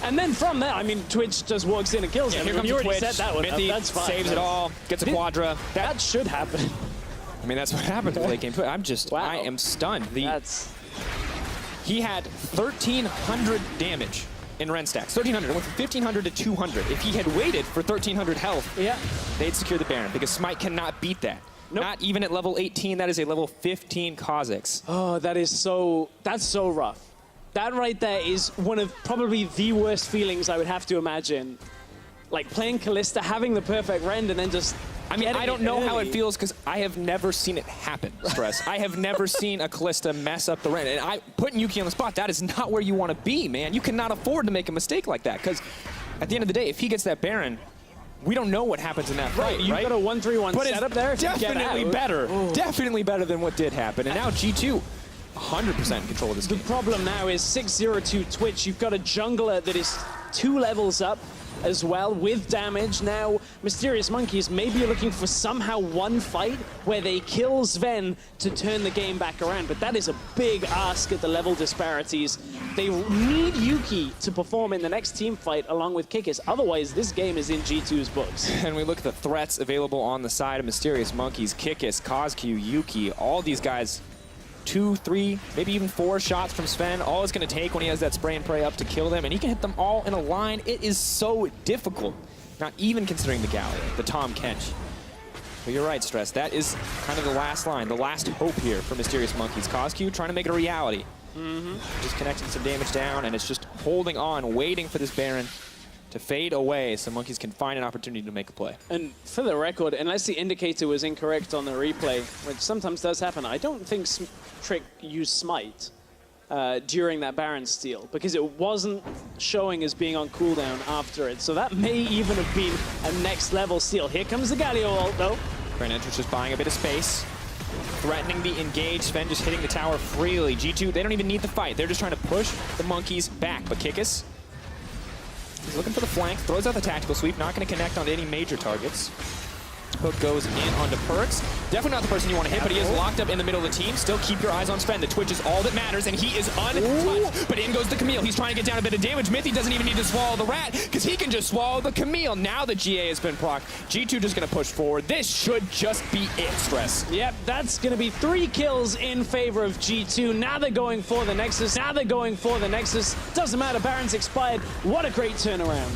And then from there, I mean, Twitch just walks in and kills him. Here comes you already Twitch. set that one up. That's fine. Saves it all. Gets a quadra. That should happen. I mean, that's what happened when they came to it. I am stunned. He had 1,300 damage in Ren stacks. 1,300. It went from 1,500 to 200. If he had waited for 1,300 health, they'd secure the Baron, because Smite cannot beat that. Nope. Not even at level 18. That is a level 15 Kha'Zix. Oh, that's so rough. That right there is one of probably the worst feelings I would have to imagine. Like playing Callista, having the perfect rend, and then just I mean, I don't know how it feels, because I have never seen it happen, Stress. I have never seen a Callista mess up the rend. And putting Yuki on the spot, that is not where you want to be, man. You cannot afford to make a mistake like that, because at the end of the day, if he gets that Baron, we don't know what happens in that fight, You've got a 1-3-1 setup there. Definitely better. Ooh. Definitely better than what did happen. And now G2, 100% in control of this game. The problem now is 602 Twitch. You've got a jungler that is 2 levels up as well with damage. Now, Mysterious Monkeys, maybe you're looking for somehow one fight where they kill Sven to turn the game back around, but that is a big ask at the level disparities. They need Yuki to perform in the next team fight along with Kikis. Otherwise, this game is in G2's books. And we look at the threats available on the side of Mysterious Monkeys. Kikis, CosQ, Yuki, all these guys 2, 3, maybe even 4 shots from Sven. All it's going to take when he has that spray and pray up to kill them, and he can hit them all in a line. It is so difficult, not even considering the Galley, the Tahm Kench. But you're right, Stress. That is kind of the last line, the last hope here for Mysterious Monkeys. CosQ trying to make it a reality. Just connecting some damage down, and it's just holding on, waiting for this Baron to fade away so Monkeys can find an opportunity to make a play. And for the record, unless the indicator was incorrect on the replay, which sometimes does happen, I don't think Trick used Smite during that Baron steal, because it wasn't showing as being on cooldown after it. So that may even have been a next level steal. Here comes the Galio ult though. Grand Entrance just buying a bit of space. threatening the engage. Sven just hitting the tower freely. G2, they don't even need the fight. They're just trying to push the monkeys back. But Kikis, he's looking for the flank, throws out the tactical sweep, not going to connect on any major targets. Hook goes in onto Perks. Definitely not the person you want to hit, but he is locked up in the middle of the team. Still keep your eyes on Sven. The Twitch is all that matters, and he is untouched. But in goes the Camille. He's trying to get down a bit of damage. Mythy doesn't even need to swallow the rat, because he can just swallow the Camille. Now the GA has been procced. G2 just going to push forward. This should just be it, Stress. Yep, that's going to be 3 kills in favor of G2. Now they're going for the Nexus. Doesn't matter, Baron's expired. What a great turnaround.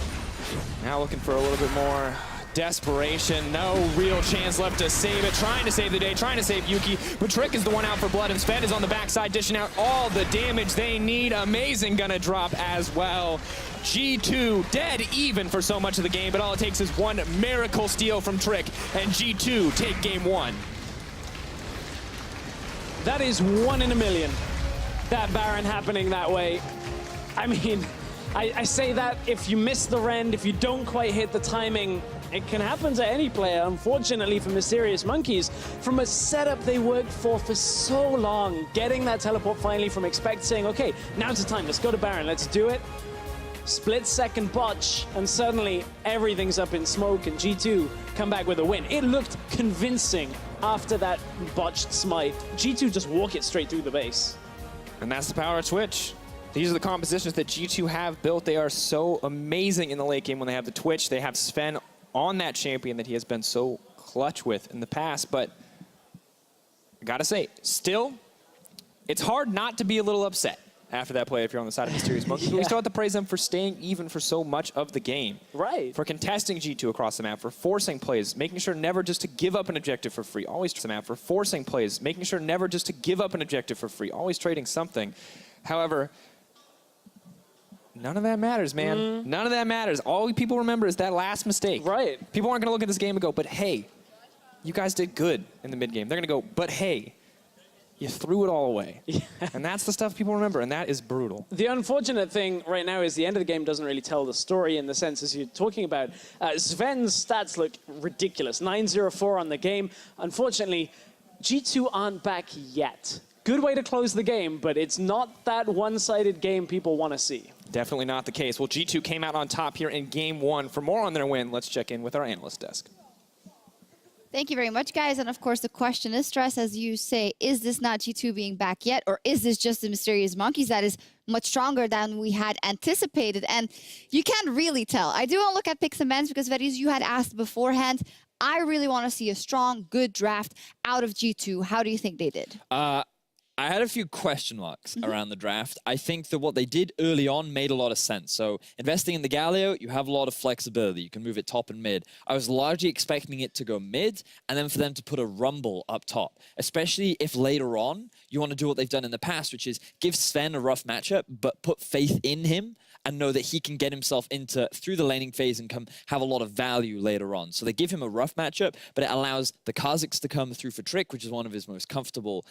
Now looking for a little bit more desperation. No real chance left to save it. Trying to save the day, trying to save Yuki. But Trick is the one out for blood, and Sven is on the backside, dishing out all the damage they need. Amazing gonna drop as well. G2 dead even for so much of the game, but all it takes is one miracle steal from Trick, and G2 take game 1. That is 1 in a million. That Baron happening that way. I mean, I say that if you miss the rend, if you don't quite hit the timing, it can happen to any player. Unfortunately for Mysterious Monkeys, from a setup they worked for so long, getting that teleport finally from Expect, saying, okay, now's the time, let's go to Baron, let's do it. Split-second botch, and suddenly everything's up in smoke, and G2 come back with a win. It looked convincing after that botched smite. G2 just walk it straight through the base. And that's the power of Twitch. These are the compositions that G2 have built. They are so amazing in the late game when they have the Twitch. They have Sven on that champion that he has been so clutch with in the past. But I gotta say, still, it's hard not to be a little upset after that play if you're on the side of Mysterious Monkeys. But we still have to praise them for staying even for so much of the game. Right. For contesting G2 across the map, for forcing plays, making sure never just to give up an objective for free. Always to the map, for forcing plays, making sure never just to give up an objective for free. Always trading something. However, none of that matters, man. None of that matters. All people remember is that last mistake. Right. People aren't going to look at this game and go, but hey, you guys did good in the mid-game. They're going to go, but hey, you threw it all away. Yeah. And that's the stuff people remember, and that is brutal. The unfortunate thing right now is the end of the game doesn't really tell the story in the sense as you're talking about. Sven's stats look ridiculous. 9-0-4 on the game. Unfortunately, G2 aren't back yet. Good way to close the game, but it's not that one-sided game people want to see. Definitely not the case. Well, G2 came out on top here in game 1. For more on their win, let's check in with our analyst desk. Thank you very much, guys. And of course, the question is, Stress, as you say, is this not G2 being back yet? Or is this just the Mysterious Monkeys that is much stronger than we had anticipated? And you can't really tell. I do want to look at picks and bans because, Veris, you had asked beforehand. I really want to see a strong, good draft out of G2. How do you think they did? I had a few question marks around the draft. I think that what they did early on made a lot of sense. So investing in the Galio, you have a lot of flexibility. You can move it top and mid. I was largely expecting it to go mid and then for them to put a Rumble up top, especially if later on you want to do what they've done in the past, which is give Sven a rough matchup, but put faith in him and know that he can get himself through the laning phase and have a lot of value later on. So they give him a rough matchup, but it allows the Kazakhs to come through for Trick, which is one of his most comfortable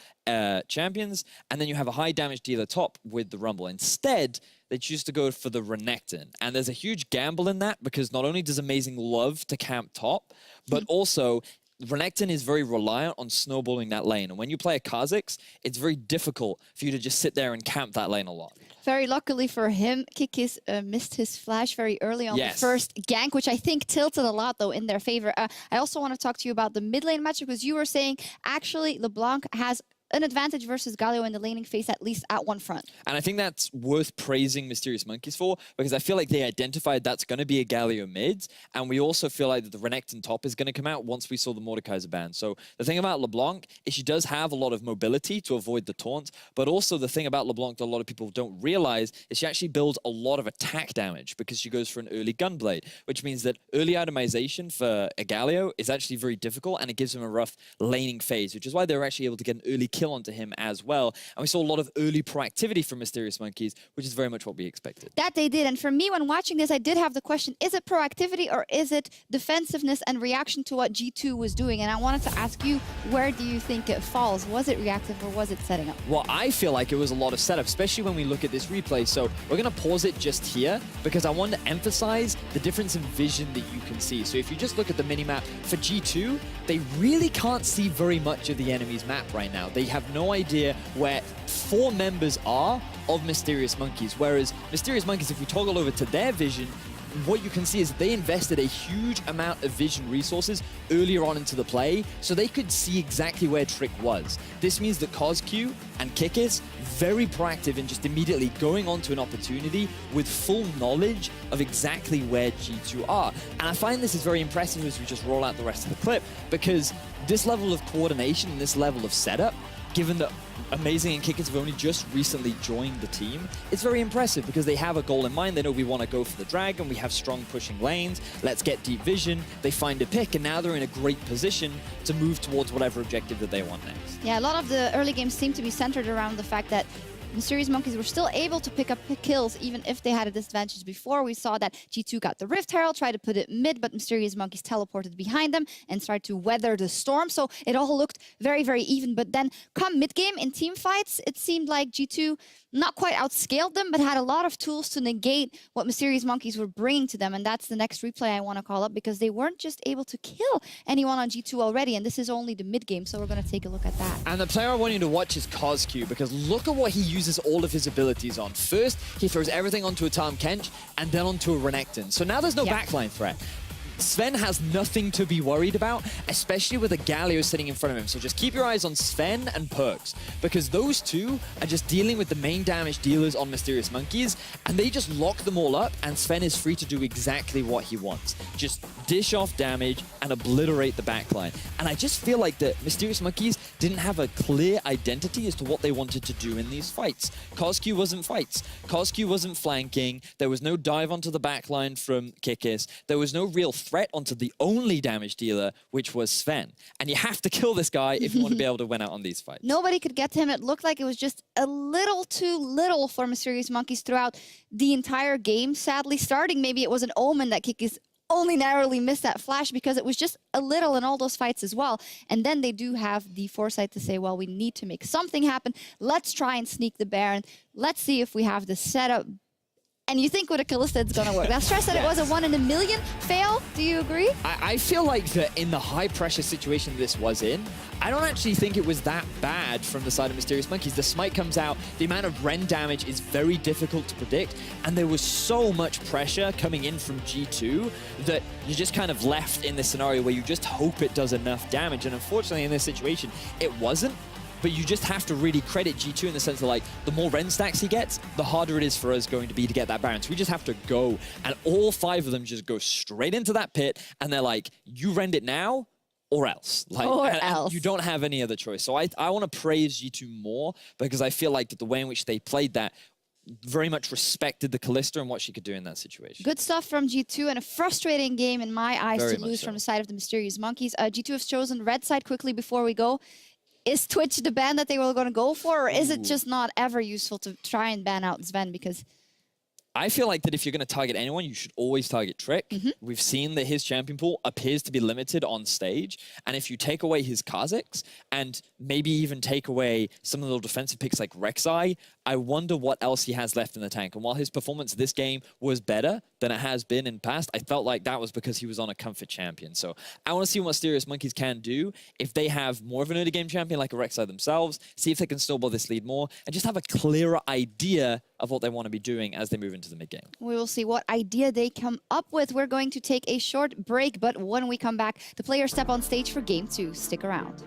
champions, and then you have a high damage dealer top with the Rumble. Instead, they choose to go for the Renekton. And there's a huge gamble in that because not only does Amazing love to camp top, but also Renekton is very reliant on snowballing that lane. And when you play a Kazakhs, it's very difficult for you to just sit there and camp that lane a lot. Very luckily for him, Kikis missed his flash very early on the first gank, which I think tilted a lot, though, in their favor. I also want to talk to you about the mid lane matchup because you were saying, actually, LeBlanc has an advantage versus Galio in the laning phase, at least at one front. And I think that's worth praising Mysterious Monkeys for, because I feel like they identified that's going to be a Galio mid, and we also feel like that the Renekton top is going to come out once we saw the Mordekaiser ban. So the thing about LeBlanc is she does have a lot of mobility to avoid the taunt, but also the thing about LeBlanc that a lot of people don't realize is she actually builds a lot of attack damage because she goes for an early Gunblade, which means that early itemization for a Galio is actually very difficult, and it gives him a rough laning phase, which is why they were actually able to get an early kill kill onto him as well. And we saw a lot of early proactivity from Mysterious Monkeys, which is very much what we expected. That they did. And for me, when watching this, I did have the question, is it proactivity or is it defensiveness and reaction to what G2 was doing? And I wanted to ask you, where do you think it falls? Was it reactive or was it setting up? Well, I feel like it was a lot of setup, especially when we look at this replay. So we're going to pause it just here because I want to emphasize the difference in vision that you can see. So if you just look at the minimap for G2, they really can't see very much of the enemy's map right now. They have no idea where 4 members are of Mysterious Monkeys, whereas Mysterious Monkeys, if we toggle over to their vision, what you can see is they invested a huge amount of vision resources earlier on into the play, so they could see exactly where Trick was. This means that CosQ and Kikis, very proactive in just immediately going onto an opportunity with full knowledge of exactly where G2 are. And I find this is very impressive as we just roll out the rest of the clip, because this level of coordination and this level of setup, given that Amazing and Kikis have only just recently joined the team, it's very impressive because they have a goal in mind. They know we want to go for the dragon. We have strong pushing lanes. Let's get deep vision. They find a pick, and now they're in a great position to move towards whatever objective that they want next. Yeah, a lot of the early games seem to be centered around the fact that Mysterious Monkeys were still able to pick up kills even if they had a disadvantage before. We saw that G2 got the Rift Herald, tried to put it mid, but Mysterious Monkeys teleported behind them and started to weather the storm. So it all looked very, very even. But then come mid-game in team fights, it seemed like G2 not quite outscaled them, but had a lot of tools to negate what Mysterious Monkeys were bringing to them. And that's the next replay I want to call up, because they weren't just able to kill anyone on G2 already. And this is only the mid-game, so we're going to take a look at that. And the player I want you to watch is CosQ, because look at what he uses all of his abilities on. First, he throws everything onto a Tahm Kench, and then onto a Renekton. So now there's no backline threat. Sven has nothing to be worried about, especially with a Galio sitting in front of him. So just keep your eyes on Sven and Perks, because those two are just dealing with the main damage dealers on Mysterious Monkeys, and they just lock them all up, and Sven is free to do exactly what he wants. Just dish off damage and obliterate the backline. And I just feel like the Mysterious Monkeys didn't have a clear identity as to what they wanted to do in these fights. CosQ wasn't fights. CosQ wasn't flanking. There was no dive onto the backline from Kikis. There was no real threat onto the only damage dealer, which was Sven. And you have to kill this guy if you want to be able to win out on these fights. Nobody could get to him. It looked like it was just a little too little for Mysterious Monkeys throughout the entire game. Sadly, starting, maybe it was an omen that Kikis only narrowly missed that flash, because it was just a little in all those fights as well. And then they do have the foresight to say, well, we need to make something happen. Let's try and sneak the Baron. Let's see if we have the setup. And you think with a Kalista it's going to work. Now, Stress said it was a 1 in a million fail. Do you agree? I feel like that in the high-pressure situation this was in, I don't actually think it was that bad from the side of Mysterious Monkeys. The smite comes out, the amount of Ren damage is very difficult to predict, and there was so much pressure coming in from G2 that you're just kind of left in this scenario where you just hope it does enough damage. And unfortunately, in this situation, it wasn't. But you just have to really credit G2 in the sense of, like, the more Ren stacks he gets, the harder it is for us going to be to get that Baron. So we just have to go, and all 5 of them just go straight into that pit, and they're like, you rend it now, or else. Like, and you don't have any other choice. So I want to praise G2 more, because I feel like that the way in which they played that very much respected the Kalista and what she could do in that situation. Good stuff from G2, and a frustrating game in my eyes Very to lose so. from the side of the Mysterious Monkeys. G2 has chosen red side quickly before we go. Is Twitch the ban that they were going to go for, or is it just not ever useful to try and ban out Sven? Because I feel like that if you're going to target anyone, you should always target Trick. We've seen that his champion pool appears to be limited on stage. And if you take away his Kha'Zix and maybe even take away some of the defensive picks like Rek'Sai, I wonder what else he has left in the tank. And while his performance this game was better than it has been in past, I felt like that was because he was on a comfort champion. So I want to see what Mysterious Monkeys can do if they have more of an early game champion like a Rek'Sai themselves, see if they can snowball this lead more, and just have a clearer idea of what they want to be doing as they move into the mid-game. we will see what idea they come up with. We're going to take a short break, but when we come back, the players step on stage for Game 2. Stick around.